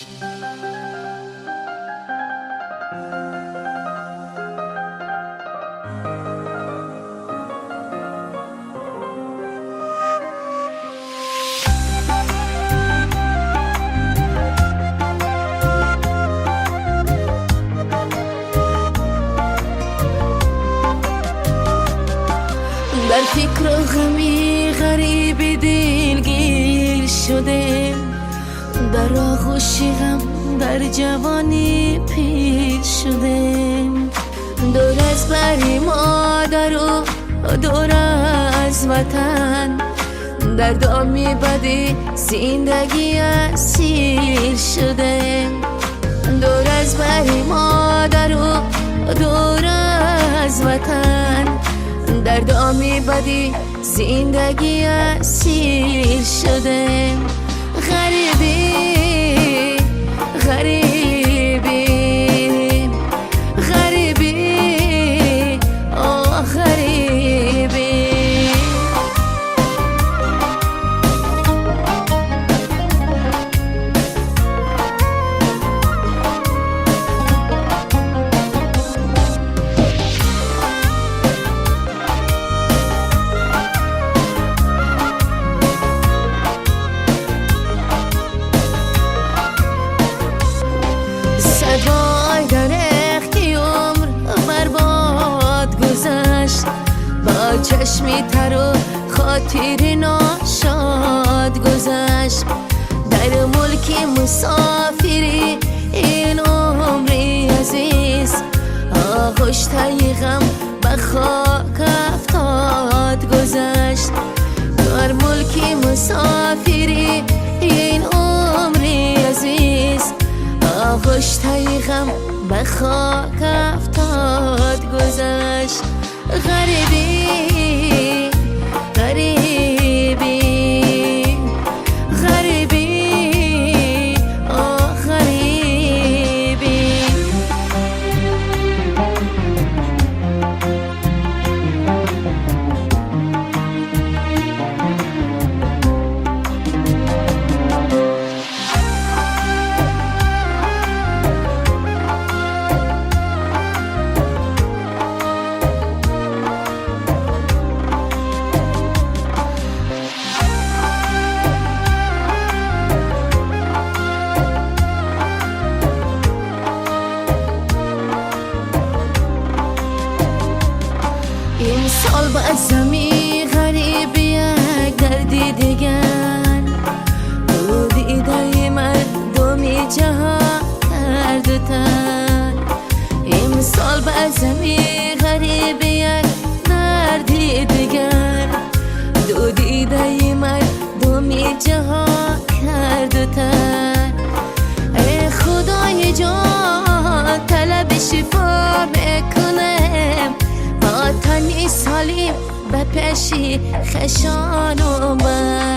در فکر و غمی غریب دلگیر شده، در آغوش غم در جوانی پیر شده. دور از بر مادر و دور از وطن، در دامی بدی زندگی اسیر شده. دور از بر مادر و دور از وطن، در دامی بدی زندگی اسیر شده. غریبی غریبی غریبی آه غریبی. وای در اختی عمر برباد گذشت، با چشمی تر و خاطر ناشاد گذشت. در ملک مسافری این عمری عزیز، آغوش تای غم به خاک افتاد گذشت. در ملک مسافری این عمری عزیز، آغوش تای غم به خاک افتاد گذشت. غریبی غریبی غریبی آه غریبی. این سال با زمی غریب یک دردی دیگر، تو دیده مردمی جهان کرد تر. این سال با زمی غریب یک دردی دیگر، تو دیده مردمی جهان کرد تر. ای خدای جان طلب شفا میکنم، با تنی سالیم به پیشی خشان اومد.